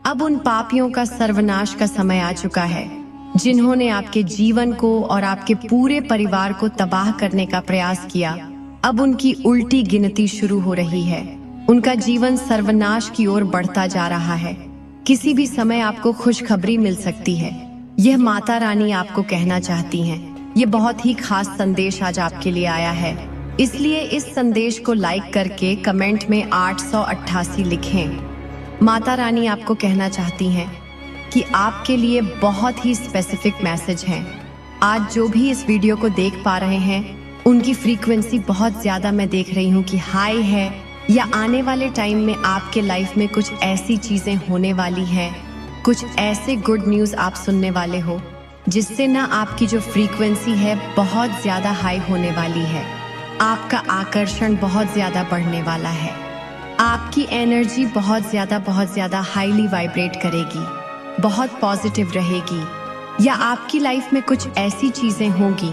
अब उन पापियों का सर्वनाश का समय आ चुका है जिन्होंने आपके जीवन को और आपके पूरे परिवार को तबाह करने का प्रयास किया। अब उनकी उल्टी गिनती शुरू हो रही है। उनका जीवन सर्वनाश की ओर बढ़ता जा रहा है। किसी भी समय आपको खुशखबरी मिल सकती है। यह माता रानी आपको कहना चाहती हैं। ये बहुत ही खास संदेश आज आपके लिए आया है, इसलिए इस संदेश को लाइक करके कमेंट में 888 लिखें। माता रानी आपको कहना चाहती हैं कि आपके लिए बहुत ही स्पेसिफिक मैसेज हैं। आज जो भी इस वीडियो को देख पा रहे हैं उनकी फ्रीक्वेंसी बहुत ज़्यादा मैं देख रही हूँ कि हाई है, या आने वाले टाइम में आपके लाइफ में कुछ ऐसी चीज़ें होने वाली हैं, कुछ ऐसे गुड न्यूज़ आप सुनने वाले हो जिससे ना आपकी जो फ्रीक्वेंसी है बहुत ज़्यादा हाई होने वाली है। आपका आकर्षण बहुत ज़्यादा बढ़ने वाला है। आपकी एनर्जी बहुत ज़्यादा हाईली वाइब्रेट करेगी, बहुत पॉजिटिव रहेगी, या आपकी लाइफ में कुछ ऐसी चीज़ें होंगी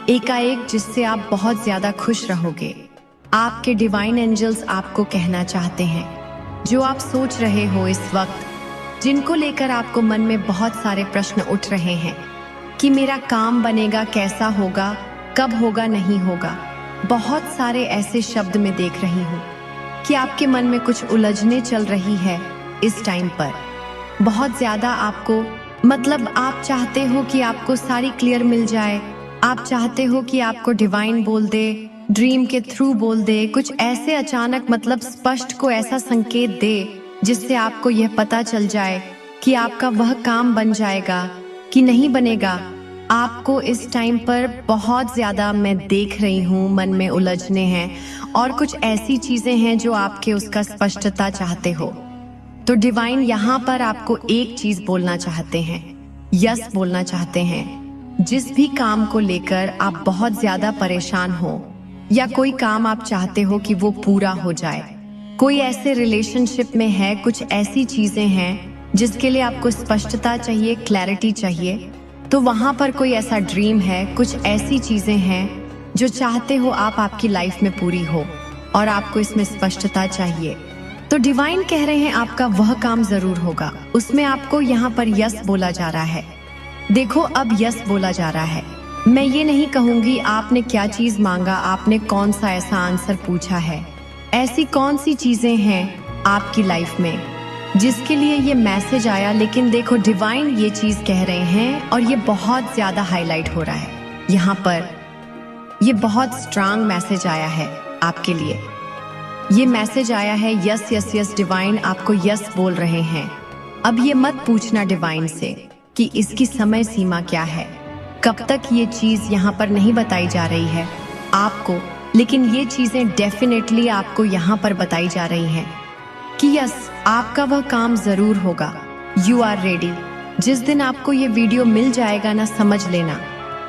एकाएक जिससे आप बहुत ज़्यादा खुश रहोगे। आपके डिवाइन एंजल्स आपको कहना चाहते हैं, जो आप सोच रहे हो इस वक्त, जिनको लेकर आपको मन में बहुत सारे प्रश्न उठ रहे हैं कि मेरा काम बनेगा, कैसा होगा, कब होगा, नहीं होगा। बहुत सारे ऐसे शब्द मैं देख रही हूँ कि आपके मन में कुछ उलझने चल रही है इस टाइम पर। बहुत ज़्यादा आपको आप चाहते हो कि आपको सारी क्लियर मिल जाए। आप चाहते हो कि आपको डिवाइन बोल दे, ड्रीम के थ्रू बोल दे, कुछ ऐसे अचानक स्पष्ट को ऐसा संकेत दे जिससे आपको यह पता चल जाए कि आपका वह काम बन जाएगा कि नहीं बनेगा। आपको इस टाइम पर बहुत ज़्यादा मैं देख रही हूँ मन में उलझने हैं और कुछ ऐसी चीज़ें हैं जो आपके उसका स्पष्टता चाहते हो। तो डिवाइन यहाँ पर आपको एक चीज़ बोलना चाहते हैं, यस बोलना चाहते हैं। जिस भी काम को लेकर आप बहुत ज़्यादा परेशान हो, या कोई काम आप चाहते हो कि वो पूरा हो जाए, कोई ऐसे रिलेशनशिप में है, कुछ ऐसी चीज़ें हैं जिसके लिए आपको स्पष्टता चाहिए, क्लैरिटी चाहिए, तो वहाँ पर कोई ऐसा ड्रीम है, कुछ ऐसी चीज़ें हैं जो चाहते हो आप आपकी लाइफ में पूरी हो और आपको इसमें स्पष्टता चाहिए। तो डिवाइन कह रहे हैं आपका वह काम ज़रूर होगा। उसमें आपको यहाँ पर यस बोला जा रहा है। देखो, अब यस बोला जा रहा है। मैं ये नहीं कहूँगी आपने क्या चीज़ मांगा, आपने कौन सा ऐसा आंसर पूछा है, ऐसी कौन सी चीज़ें हैं आपकी लाइफ में जिसके लिए ये मैसेज आया। लेकिन देखो, डिवाइन ये चीज़ कह रहे हैं और ये बहुत ज़्यादा हाईलाइट हो रहा है। यहाँ पर ये बहुत स्ट्रांग मैसेज आया है आपके लिए। ये मैसेज आया है यस यस यस। डिवाइन आपको यस बोल रहे हैं। अब ये मत पूछना डिवाइन से कि इसकी समय सीमा क्या है, कब तक ये चीज़ यहाँ पर नहीं बताई जा रही है आपको, लेकिन ये चीज़ें डेफिनेटली आपको यहाँ पर बताई जा रही हैं कि यस, आपका वह काम ज़रूर होगा। You are ready. जिस दिन आपको ये वीडियो मिल जाएगा ना, समझ लेना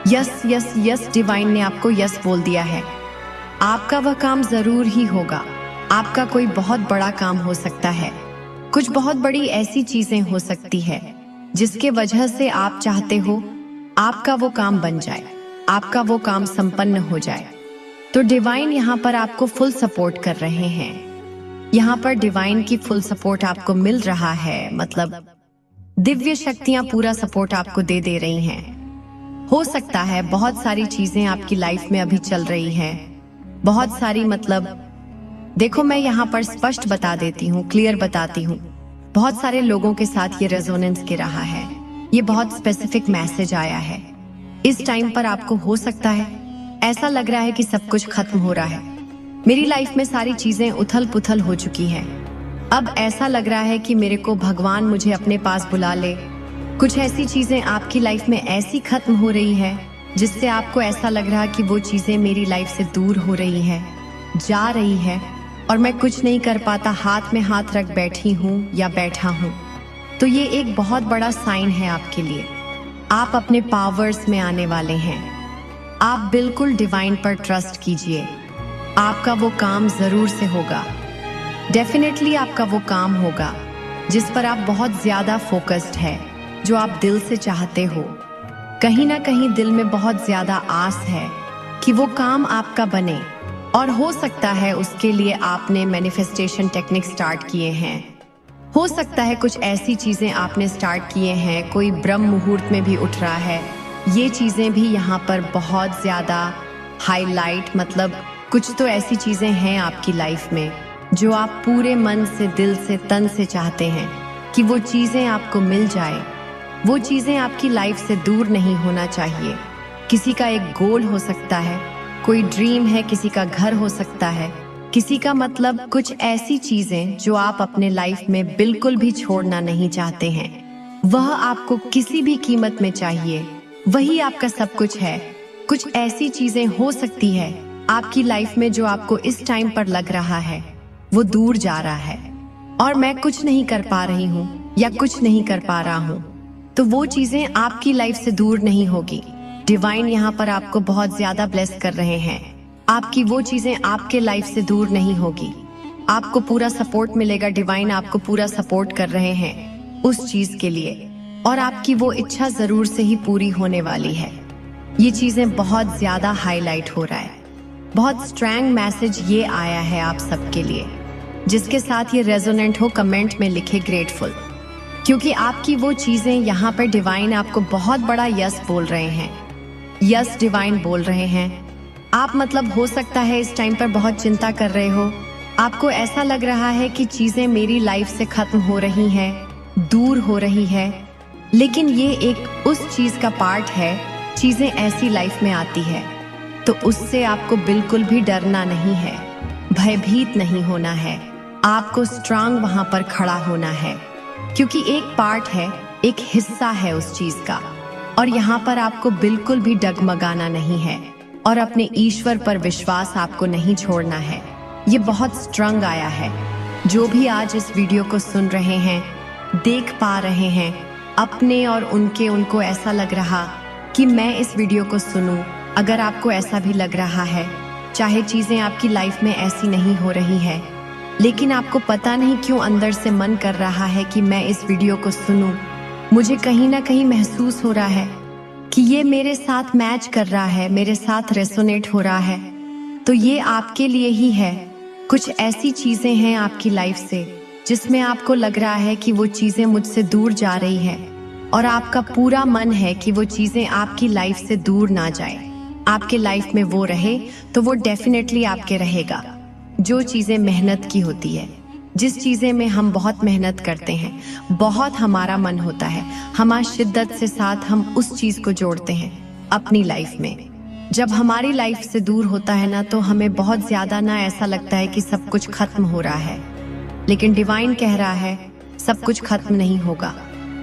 यस यस यस, डिवाइन ने आपको यस बोल दिया है। आपका वह काम ज़रूर ही होगा। आपका कोई बहुत बड़ा काम हो सकता है, कुछ बहुत बड़ी ऐसी चीज़ें हो सकती है जिसके वजह से आप चाहते हो आपका वो काम बन जाए, आपका वो काम संपन्न हो जाए। तो डिवाइन यहाँ पर आपको फुल सपोर्ट कर रहे हैं। यहाँ पर डिवाइन की फुल सपोर्ट आपको मिल रहा है, दिव्य शक्तियाँ पूरा सपोर्ट आपको दे रही हैं। हो सकता है बहुत सारी चीजें आपकी लाइफ में अभी चल रही हैं, बहुत सारी देखो, मैं यहाँ पर स्पष्ट बता देती हूँ, क्लियर बताती हूँ। बहुत सारे लोगों के साथ ये रेजोनेंस के रहा है। ये बहुत स्पेसिफिक मैसेज आया है। इस टाइम पर आपको हो सकता है ऐसा लग रहा है कि सब कुछ खत्म हो रहा है, मेरी लाइफ में सारी चीजें उथल पुथल हो चुकी हैं। अब ऐसा लग रहा है कि मेरे को भगवान मुझे अपने पास बुला ले। कुछ ऐसी चीजें आपकी लाइफ में ऐसी खत्म हो रही है जिससे आपको ऐसा लग रहा कि वो चीजें मेरी लाइफ से दूर हो रही है, जा रही है, और मैं कुछ नहीं कर पाता, हाथ में हाथ रख बैठी हूँ या बैठा हूँ। तो ये एक बहुत बड़ा साइन है आपके लिए। आप अपने पावर्स में आने वाले हैं। आप बिल्कुल डिवाइन पर ट्रस्ट कीजिए। आपका वो काम ज़रूर से होगा। डेफिनेटली आपका वो काम होगा जिस पर आप बहुत ज़्यादा फोकस्ड है, जो आप दिल से चाहते हो। कहीं ना कहीं दिल में बहुत ज़्यादा आस है कि वो काम आपका बने, और हो सकता है उसके लिए आपने मैनिफेस्टेशन टेक्निक स्टार्ट किए हैं। हो सकता है कुछ ऐसी चीजें आपने स्टार्ट किए हैं, कोई ब्रह्म मुहूर्त में भी उठ रहा है। ये चीजें भी यहाँ पर बहुत ज्यादा हाईलाइट, मतलब कुछ तो ऐसी चीजें हैं आपकी लाइफ में जो आप पूरे मन से, दिल से, तन से चाहते हैं कि वो चीजें आपको मिल जाए। वो चीजें आपकी लाइफ से दूर नहीं होना चाहिए। किसी का एक गोल हो सकता है, कोई ड्रीम है, किसी का घर हो सकता है, किसी का मतलब कुछ ऐसी चीजें जो आप अपने लाइफ में बिल्कुल भी छोड़ना नहीं चाहते हैं। वह आपको किसी भी कीमत में चाहिए, वही आपका सब कुछ है। कुछ ऐसी चीजें हो सकती है आपकी लाइफ में जो आपको इस टाइम पर लग रहा है वो दूर जा रहा है और मैं कुछ नहीं कर पा रही हूँ या कुछ नहीं कर पा रहा हूँ, तो वो चीजें आपकी लाइफ से दूर नहीं होगी। डिवाइन यहाँ पर आपको बहुत ज्यादा ब्लेस कर रहे हैं। आपकी वो चीजें आपके लाइफ से दूर नहीं होगी। आपको पूरा सपोर्ट मिलेगा। डिवाइन आपको पूरा सपोर्ट कर रहे हैं उस चीज के लिए, और आपकी वो इच्छा जरूर से ही पूरी होने वाली है। ये चीजें बहुत ज्यादा हाईलाइट हो रहा है। बहुत स्ट्रॉन्ग मैसेज ये आया है आप सबके लिए। जिसके साथ ये रेजोनेंट हो कमेंट में लिखे ग्रेटफुल, क्योंकि आपकी वो चीजें यहाँ पर डिवाइन आपको बहुत बड़ा यस बोल रहे हैं। यस डिवाइन बोल रहे हैं। आप मतलब हो सकता है इस टाइम पर बहुत चिंता कर रहे हो। आपको ऐसा लग रहा है कि चीजें मेरी लाइफ से खत्म हो रही हैं, दूर हो रही है, लेकिन ये एक उस चीज का पार्ट है। चीजें ऐसी लाइफ में आती है तो उससे आपको बिल्कुल भी डरना नहीं है, भयभीत नहीं होना है। आपको स्ट्रांग वहां पर खड़ा होना है, क्योंकि एक पार्ट है, एक हिस्सा है उस चीज का, और यहाँ पर आपको बिल्कुल भी डगमगाना नहीं है और अपने ईश्वर पर विश्वास आपको नहीं छोड़ना है। ये बहुत स्ट्रांग आया है। जो भी आज इस वीडियो को सुन रहे हैं, देख पा रहे हैं, अपने और उनको ऐसा लग रहा कि मैं इस वीडियो को सुनूं। अगर आपको ऐसा भी लग रहा है, चाहे चीजें आपकी लाइफ में ऐसी नहीं हो रही है, लेकिन आपको पता नहीं क्यों अंदर से मन कर रहा है कि मैं इस वीडियो को सुनूं, मुझे कहीं ना कहीं महसूस हो रहा है कि ये मेरे साथ मैच कर रहा है, मेरे साथ रेसोनेट हो रहा है, तो ये आपके लिए ही है। कुछ ऐसी चीजें हैं आपकी लाइफ से जिसमें आपको लग रहा है कि वो चीजें मुझसे दूर जा रही है, और आपका पूरा मन है कि वो चीजें आपकी लाइफ से दूर ना जाए, आपके लाइफ में वो रहे, तो वो डेफिनेटली आपके रहेगा। जो चीजें मेहनत की होती है, जिस चीजें में हम बहुत मेहनत करते हैं, बहुत हमारा मन होता है, हमारी शिद्दत से साथ हम उस चीज को जोड़ते हैं अपनी लाइफ में। जब हमारी लाइफ से दूर होता है ना, तो हमें बहुत ज्यादा ना ऐसा लगता है कि सब कुछ खत्म हो रहा है, लेकिन डिवाइन कह रहा है सब कुछ खत्म नहीं होगा।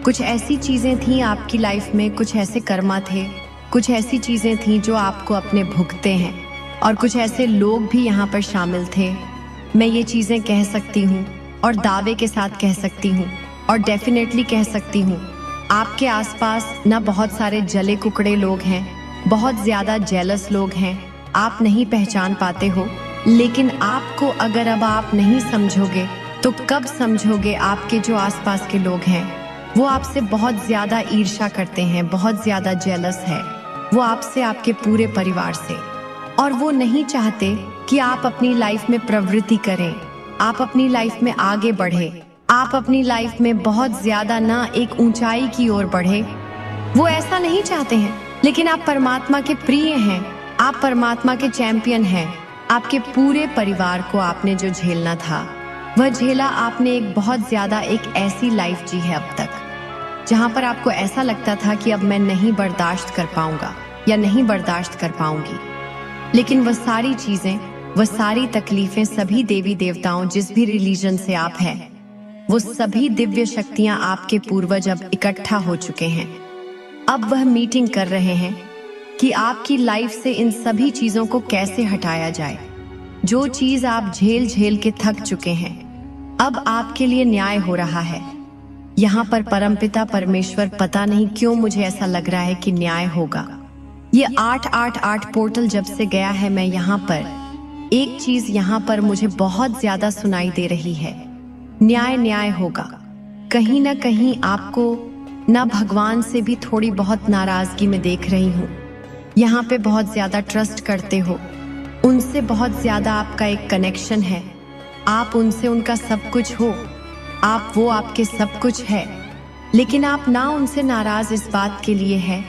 कुछ ऐसी चीजें थी आपकी लाइफ में, कुछ ऐसे कर्मा थे, कुछ ऐसी चीजें थी जो आपको अपने भुगते हैं, और कुछ ऐसे लोग भी यहाँ पर शामिल थे। मैं ये चीजें कह सकती हूँ और दावे के साथ कह सकती हूँ और डेफिनेटली कह सकती हूँ, आपके आसपास ना बहुत सारे जले कुकड़े लोग हैं, बहुत ज्यादा जेलस लोग हैं। आप नहीं पहचान पाते हो, लेकिन आपको अगर अब आप नहीं समझोगे तो कब समझोगे। आपके जो आसपास के लोग हैं वो आपसे बहुत ज्यादा ईर्ष्या करते हैं, बहुत ज्यादा जेलस है वो आपसे, आपके पूरे परिवार से, और वो नहीं चाहते कि आप अपनी लाइफ में प्रवृत्ति करें, आप अपनी लाइफ में आगे बढ़े, आप अपनी लाइफ में बहुत ज्यादा ना एक ऊंचाई की ओर बढ़े। वो ऐसा नहीं चाहते हैं, लेकिन आप परमात्मा के प्रिय हैं, आप परमात्मा के चैंपियन हैं। आपके पूरे परिवार को आपने जो झेलना था वह झेला आपने। एक बहुत ज्यादा एक ऐसी लाइफ जी है अब तक जहां पर आपको ऐसा लगता था कि अब मैं नहीं बर्दाश्त कर पाऊंगा या नहीं बर्दाश्त कर पाऊंगी, लेकिन वह सारी चीजें, वह सारी तकलीफें, सभी देवी देवताओं, जिस भी रिलीजन से आप हैं, वो सभी दिव्य शक्तियां आपके पूर्वज अब इकट्ठा हो चुके हैं। अब वह मीटिंग कर रहे हैं कि आपकी लाइफ से इन सभी चीजों को कैसे हटाया जाए। जो चीज आप झेल झेल के थक चुके हैं, अब आपके लिए न्याय हो रहा है। यहाँ पर परमपिता परमेश्वर, पता नहीं क्यों मुझे ऐसा लग रहा है कि न्याय होगा। ये 888 पोर्टल जब से गया है मैं यहाँ पर, एक चीज यहाँ पर मुझे बहुत ज्यादा सुनाई दे रही है, न्याय न्याय होगा। कहीं ना कहीं आपको ना भगवान से भी थोड़ी बहुत नाराजगी में देख रही हूँ। यहाँ पे बहुत ज्यादा ट्रस्ट करते हो, उनसे बहुत ज्यादा आपका एक कनेक्शन है, आप उनसे उनका सब कुछ हो, आप वो आपके सब कुछ है, लेकिन आप ना उनसे नाराज इस बात के लिए है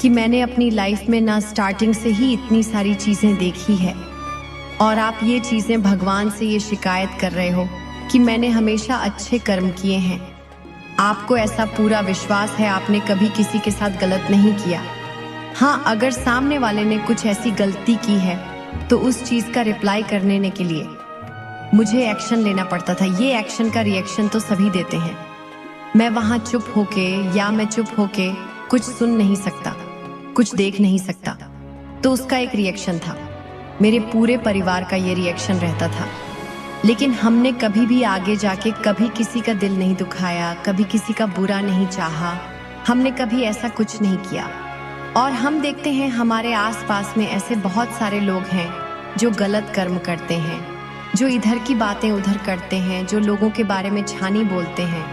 कि मैंने अपनी लाइफ में ना स्टार्टिंग से ही इतनी सारी चीजें देखी है, और आप ये चीजें भगवान से ये शिकायत कर रहे हो कि मैंने हमेशा अच्छे कर्म किए हैं। आपको ऐसा पूरा विश्वास है आपने कभी किसी के साथ गलत नहीं किया। हाँ, अगर सामने वाले ने कुछ ऐसी गलती की है तो उस चीज का रिप्लाई करने के लिए मुझे एक्शन लेना पड़ता था। ये एक्शन का रिएक्शन तो सभी देते हैं। मैं वहां चुप होके या मैं चुप होके कुछ सुन नहीं सकता, कुछ देख नहीं सकता, तो उसका एक रिएक्शन था। मेरे पूरे परिवार का ये रिएक्शन रहता था, लेकिन हमने कभी भी आगे जाके कभी किसी का दिल नहीं दुखाया, कभी किसी का बुरा नहीं चाहा, हमने कभी ऐसा कुछ नहीं किया। और हम देखते हैं हमारे आसपास में ऐसे बहुत सारे लोग हैं जो गलत कर्म करते हैं, जो इधर की बातें उधर करते हैं, जो लोगों के बारे में छानी बोलते हैं।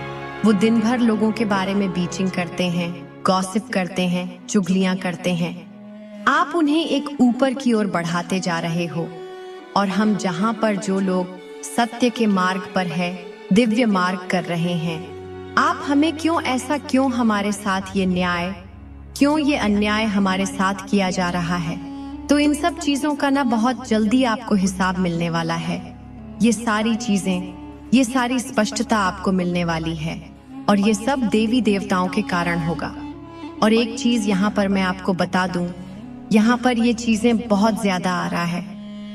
वो दिन भर लोगों के बारे में बीचिंग करते हैं, गॉसिप करते हैं, चुगलियां करते हैं। आप उन्हें एक ऊपर की ओर बढ़ाते जा रहे हो, और हम जहां पर जो लोग सत्य के मार्ग पर है, दिव्य मार्ग कर रहे हैं, आप हमें क्यों हमारे साथ ये न्याय, क्यों ये अन्याय हमारे साथ किया जा रहा है। तो इन सब चीजों का ना बहुत जल्दी आपको हिसाब मिलने वाला है। ये सारी चीजें, ये सारी स्पष्टता आपको मिलने वाली है, और ये सब देवी देवताओं के कारण होगा। और एक चीज यहाँ पर मैं आपको बता दूं, यहाँ पर ये चीजें बहुत ज्यादा आ रहा है,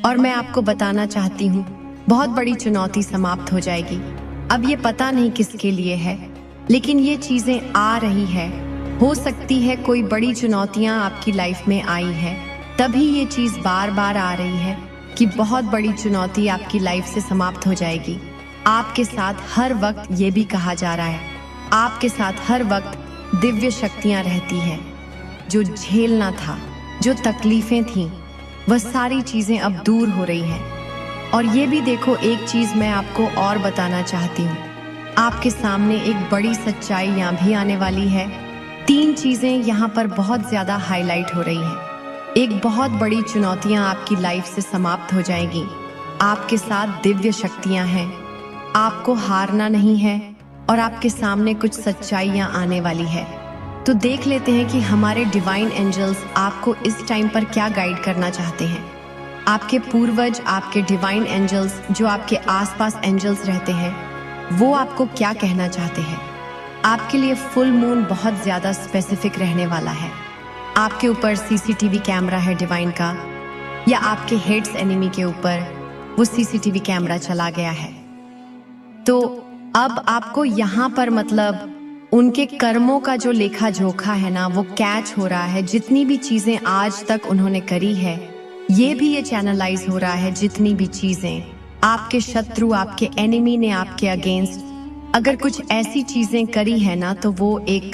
और मैं आपको बताना चाहती हूँ बहुत बड़ी चुनौती समाप्त हो जाएगी। अब ये पता नहीं किसके लिए है, लेकिन ये चीजें आ रही है। हो सकती है कोई बड़ी चुनौतियां आपकी लाइफ में आई है, तभी ये चीज बार बार आ रही है कि बहुत बड़ी चुनौती आपकी लाइफ से समाप्त हो जाएगी। आपके साथ हर वक्त ये भी कहा जा रहा है, आपके साथ हर वक्त दिव्य शक्तियां रहती हैं। जो झेलना था, जो तकलीफें थीं, वह सारी चीजें अब दूर हो रही हैं। और ये भी देखो, एक चीज मैं आपको और बताना चाहती हूँ, आपके सामने एक बड़ी सच्चाई यहाँ भी आने वाली है। 3 चीजें यहाँ पर बहुत ज्यादा हाईलाइट हो रही हैं। एक बहुत बड़ी चुनौतियां आपकी लाइफ से समाप्त हो जाएगी। आपके साथ दिव्य शक्तियां हैं, आपको हारना नहीं है, और आपके सामने कुछ सच्चाइयां आने वाली है। तो देख लेते हैं कि हमारे डिवाइन एंजल्स आपको इस टाइम पर क्या गाइड करना चाहते हैं। आपके पूर्वज, आपके डिवाइन एंजल्स, जो आपके आसपास एंजल्स रहते हैं, वो आपको क्या कहना चाहते हैं। आपके लिए फुल मून बहुत ज्यादा स्पेसिफिक रहने वाला है। आपके ऊपर सीसीटीवी कैमरा है डिवाइन का, या आपके हेड्स एनिमी के ऊपर वो सीसीटीवी कैमरा चला गया है। तो अब आपको यहाँ पर मतलब उनके कर्मों का जो लेखा जोखा है ना, वो कैच हो रहा है। जितनी भी चीजें आज तक उन्होंने करी है, ये भी ये चैनलाइज हो रहा है। जितनी भी चीजें आपके शत्रु, आपके एनिमी ने आपके अगेंस्ट अगर कुछ ऐसी चीजें करी है ना, तो वो एक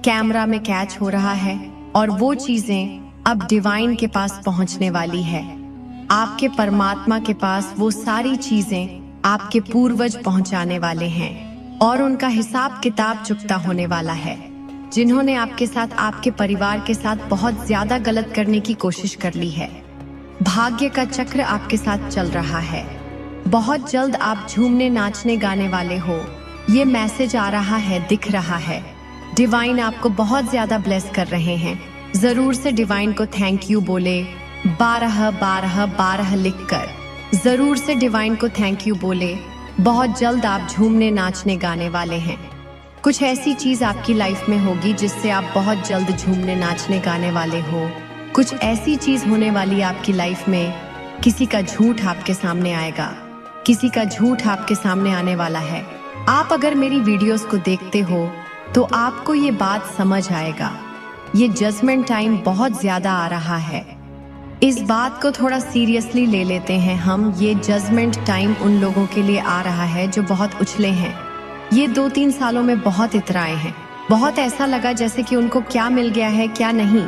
कैमरा में कैच हो रहा है, और वो चीजें अब डिवाइन के पास पहुंचने वाली है। आपके परमात्मा के पास वो सारी चीजें आपके पूर्वज पहुंचाने वाले हैं, और उनका हिसाब किताब चुकता होने वाला है। जिन्होंने आपके साथ, आपके परिवार के साथ बहुत ज्यादा गलत करने की कोशिश कर ली है। भाग्य का चक्र आपके साथ चल रहा है। बहुत जल्द आप झूमने, नाचने, गाने वाले हो। ये मैसेज आ रहा है, दिख रहा है। डिवाइन आपको बहुत ज्यादा ब्लेस कर रहे हैं। जरूर से डिवाइन को थैंक यू बोले, 12 लिखकर जरूर से डिवाइन को थैंक यू बोले। बहुत जल्द आप झूमने, नाचने, गाने वाले हैं। कुछ ऐसी चीज आपकी लाइफ में होगी जिससे आप बहुत जल्द झूमने, नाचने, गाने वाले हो। कुछ ऐसी चीज होने वाली आपकी लाइफ में, किसी का झूठ आपके सामने आएगा, किसी का झूठ आपके सामने आने वाला है। आप अगर मेरी वीडियोस को देखते हो तो आपको ये बात समझ आएगा। ये जजमेंट टाइम बहुत ज्यादा आ रहा है। इस बात को थोड़ा सीरियसली ले लेते हैं हम। ये जजमेंट टाइम उन लोगों के लिए आ रहा है जो बहुत उछले हैं। ये 2-3 सालों में बहुत इतराए हैं। बहुत ऐसा लगा जैसे कि उनको क्या मिल गया है, क्या नहीं।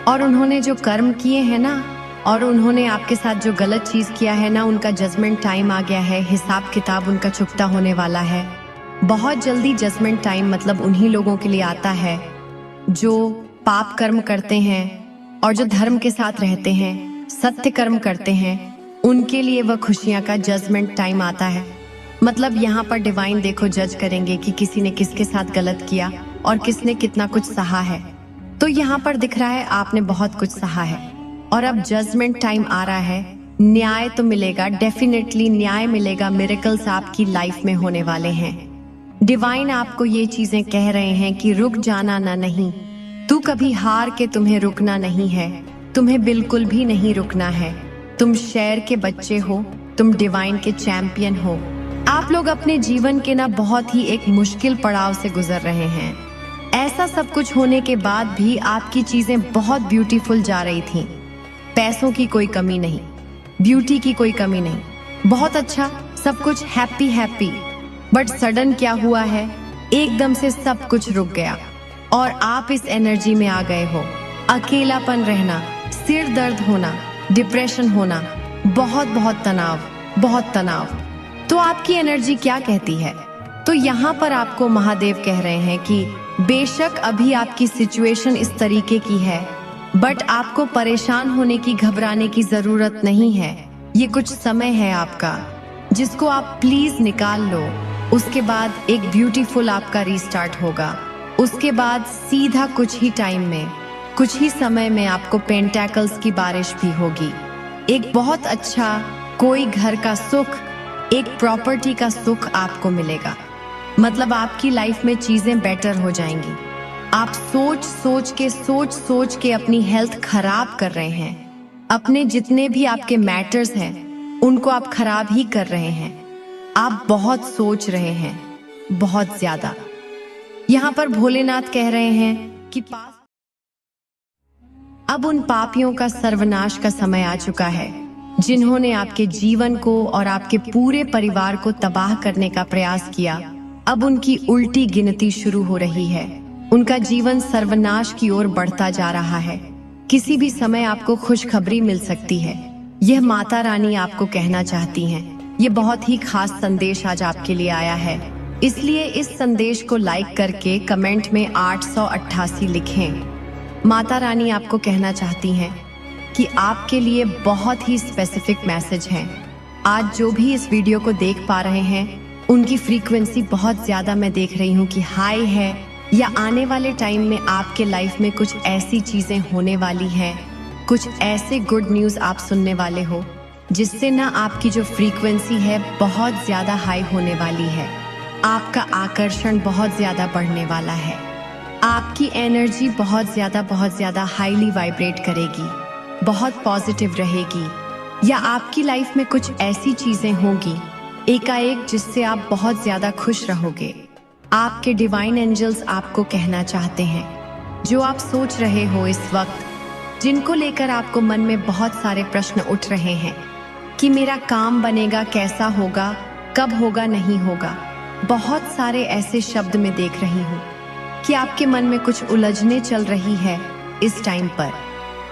और उन्होंने जो कर्म किए हैं ना, और उन्होंने आपके साथ जो गलत चीज किया है ना, उनका जजमेंट टाइम आ गया है। हिसाब किताब उनका चुकता होने वाला है। बहुत जल्दी जजमेंट टाइम मतलब उन्हीं लोगों के लिए आता है जो पाप कर्म करते हैं और जो धर्म के साथ रहते हैं, सत्य कर्म करते हैं। उनके लिए वह खुशियां का जजमेंट टाइम आता है। मतलब यहाँ पर डिवाइन देखो जज करेंगे कि किसी ने किसके साथ गलत किया और किसने कितना कुछ सहा है। तो यहाँ पर दिख रहा है आपने बहुत कुछ सहा है और अब जजमेंट टाइम आ रहा है। न्याय तो मिलेगा, डेफिनेटली न्याय मिलेगा। मिरेकल्स आपकी लाइफ में होने वाले हैं। डिवाइन आपको ये चीजें कह रहे हैं कि रुक जाना ना, नहीं तू कभी हार के तुम्हें रुकना नहीं है, तुम्हें बिल्कुल भी नहीं रुकना है। तुम शेर के बच्चे हो, तुम डिवाइन के चैंपियन हो। आप लोग अपने जीवन के ना बहुत ही एक मुश्किल पड़ाव से गुजर रहे हैं। ऐसा सब कुछ होने के बाद भी आपकी चीजें बहुत ब्यूटीफुल जा रही थी। पैसों की कोई कमी नहीं, ब्यूटी की कोई कमी नहीं, बहुत अच्छा सब कुछ हैप्पी हैप्पी। बट सडन क्या हुआ है, एकदम से सब कुछ रुक गया और आप इस एनर्जी में आ गए हो। अकेलापन रहना, सिर दर्द होना, डिप्रेशन होना, बहुत बहुत तनाव, बहुत तनाव। तो आपकी एनर्जी क्या कहती है? तो यहाँ पर आपको महादेव कह रहे हैं कि बेशक अभी आपकी सिचुएशन इस तरीके की है, बट आपको परेशान होने की, घबराने की जरूरत नहीं है। ये कुछ समय है आपका जिसको आप प्लीज निकाल लो। उसके बाद एक ब्यूटीफुल आपका रीस्टार्ट होगा। उसके बाद सीधा कुछ ही टाइम में, कुछ ही समय में आपको पेंटैकल्स की बारिश भी होगी। एक बहुत अच्छा कोई घर का सुख, एक प्रॉपर्टी का सुख आपको मिलेगा। मतलब आपकी लाइफ में चीजें बेटर हो जाएंगी। आप सोच सोच के अपनी हेल्थ खराब कर रहे हैं। अपने जितने भी आपके मैटर्स हैं उनको आप खराब ही कर रहे हैं। आप बहुत सोच रहे हैं, बहुत ज्यादा। यहाँ पर भोलेनाथ कह रहे हैं कि अब उन पापियों का सर्वनाश का समय आ चुका है जिन्होंने आपके जीवन को और आपके पूरे परिवार को तबाह करने का प्रयास किया। अब उनकी उल्टी गिनती शुरू हो रही है। उनका जीवन सर्वनाश की ओर बढ़ता जा रहा है। किसी भी समय आपको खुशखबरी मिल सकती है। यह माता रानी आपको कहना चाहती हैं। ये बहुत ही खास संदेश आज आपके लिए आया है, इसलिए इस संदेश को लाइक करके कमेंट में 888 लिखें। माता रानी आपको कहना चाहती हैं कि आपके लिए बहुत ही स्पेसिफिक मैसेज हैं। आज जो भी इस वीडियो को देख पा रहे हैं उनकी फ्रीक्वेंसी बहुत ज्यादा मैं देख रही हूँ कि हाई है, या आने वाले टाइम में आपके लाइफ में कुछ ऐसी चीजें होने वाली हैं, कुछ ऐसे गुड न्यूज आप सुनने वाले हो जिससे ना आपकी जो फ्रीक्वेंसी है बहुत ज्यादा हाई होने वाली है। आपका आकर्षण बहुत ज्यादा बढ़ने वाला है। आपकी एनर्जी बहुत ज्यादा हाईली वाइब्रेट करेगी, बहुत पॉजिटिव रहेगी, या आपकी लाइफ में कुछ ऐसी चीजें होंगी एकाएक जिससे आप बहुत ज्यादा खुश रहोगे। आपके डिवाइन एंजल्स आपको कहना चाहते हैं, जो आप सोच रहे हो इस वक्त, जिनको लेकर आपको मन में बहुत सारे प्रश्न उठ रहे हैं कि मेरा काम बनेगा, कैसा होगा, कब होगा, नहीं होगा। बहुत सारे ऐसे शब्द मैं देख रही हूँ कि आपके मन में कुछ उलझने चल रही है इस टाइम पर।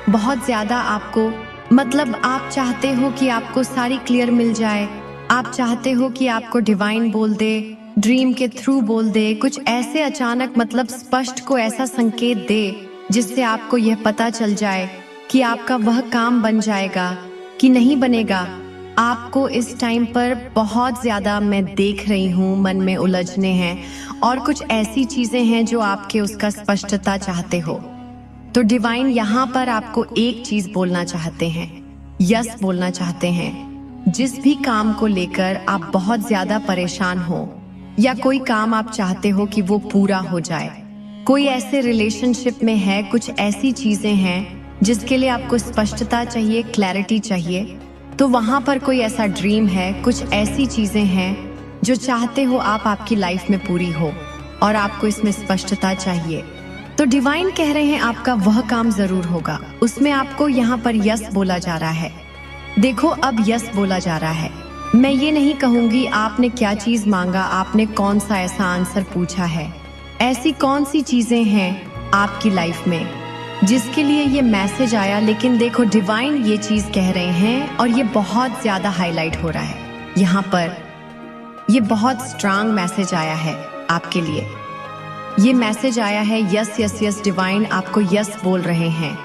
बहुत ज्यादा आपको, मतलब आप चाहते हो कि आपको सारी क्लियर मिल जाए। आप चाहते हो कि आपको डिवाइन बोल दे, ड्रीम के थ्रू बोल दे, कुछ ऐसे अचानक, मतलब स्पष्ट को ऐसा संकेत दे जिससे आपको यह पता चल जाए कि आपका वह काम बन जाएगा कि नहीं बनेगा। आपको इस टाइम पर बहुत ज्यादा मैं देख रही हूँ मन में उलझने हैं और कुछ ऐसी चीजें हैं जो आपके उसका स्पष्टता चाहते हो। तो डिवाइन यहाँ पर आपको एक चीज बोलना चाहते हैं, यस बोलना चाहते हैं। जिस भी काम को लेकर आप बहुत ज्यादा परेशान हो, या कोई काम आप चाहते हो कि वो पूरा हो जाए, कोई ऐसे रिलेशनशिप में है, कुछ ऐसी चीजें हैं जिसके लिए आपको स्पष्टता चाहिए, क्लैरिटी चाहिए, तो वहां पर कोई ऐसा ड्रीम है, कुछ ऐसी चीजें हैं जो चाहते हो आप आपकी लाइफ में पूरी हो और आपको इसमें स्पष्टता चाहिए। तो डिवाइन कह रहे हैं आपका वह काम जरूर होगा। उसमें आपको यहाँ पर यस बोला जा रहा है। देखो अब यस बोला जा रहा है। मैं ये नहीं कहूंगी आपने क्या चीज मांगा, आपने कौन सा ऐसा आंसर पूछा है, ऐसी कौन सी चीजें हैं आपकी लाइफ में जिसके लिए ये मैसेज आया। लेकिन देखो डिवाइन ये चीज कह रहे हैं और ये बहुत ज्यादा हाईलाइट हो रहा है। यहाँ पर ये बहुत स्ट्रांग मैसेज आया है आपके लिए। ये मैसेज आया है यस यस यस, डिवाइन आपको यस बोल रहे हैं।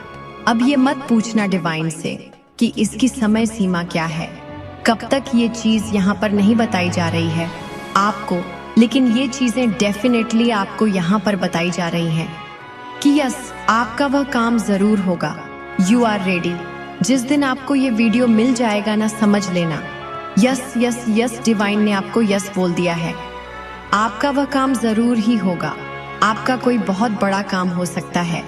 अब ये मत पूछना डिवाइन से कि इसकी समय सीमा क्या है, कब तक ये चीज यहाँ पर नहीं बताई जा रही है आपको, लेकिन ये चीजें डेफिनेटली आपको यहाँ पर बताई जा रही हैं कि यस, आपका वह काम जरूर होगा। You are ready. जिस दिन आपको ये वीडियो मिल जाएगा ना, समझ लेना यस यस यस, डिवाइन ने आपको यस बोल दिया है। आपका वह काम जरूर ही होगा। आपका कोई बहुत बड़ा काम हो सकता है,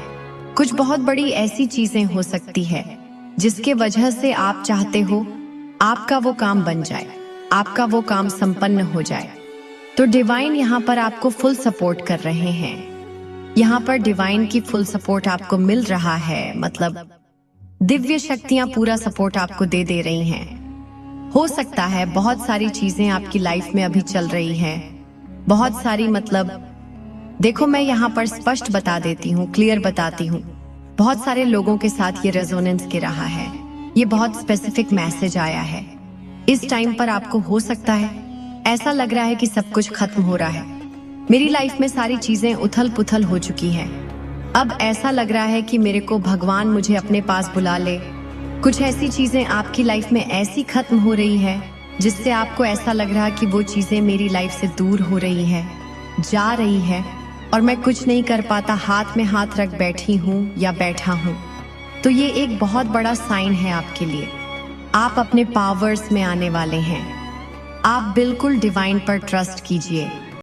कुछ बहुत बड़ी ऐसी चीजें हो सकती है जिसके वजह से आप चाहते हो आपका वो काम बन जाए, आपका वो काम संपन्न हो जाए। तो डिवाइन यहाँ पर आपको फुल सपोर्ट कर रहे हैं। यहाँ पर डिवाइन की फुल सपोर्ट आपको मिल रहा है, मतलब दिव्य शक्तियां पूरा सपोर्ट आपको दे रही हैं। हो सकता है बहुत सारी चीजें आपकी लाइफ में अभी चल रही हैं, बहुत सारी, मतलब देखो मैं यहाँ पर स्पष्ट बता देती हूँ, क्लियर बताती हूँ। बहुत सारे लोगों के साथ ये रेजोनेंस के रहा है, ये बहुत स्पेसिफिक मैसेज आया है। इस टाइम पर आपको हो सकता है ऐसा लग रहा है कि सब कुछ खत्म हो रहा है, मेरी लाइफ में सारी चीजें उथल पुथल हो चुकी हैं। अब ऐसा लग रहा है कि मेरे को भगवान मुझे अपने पास बुला ले। कुछ ऐसी चीजें आपकी लाइफ में ऐसी खत्म हो रही है जिससे आपको ऐसा लग रहा है कि वो चीजें मेरी लाइफ से दूर हो रही है, जा रही है, और मैं कुछ नहीं कर पाता, हाथ में हाथ रख बैठी हूँ या बैठा हूँ। तो ये एक बहुत बड़ा साइन है आपके लिए। आप अपने पावर्स में आने वाले हैं। आप बिल्कुल डिवाइन पर ट्रस्ट कीजिए।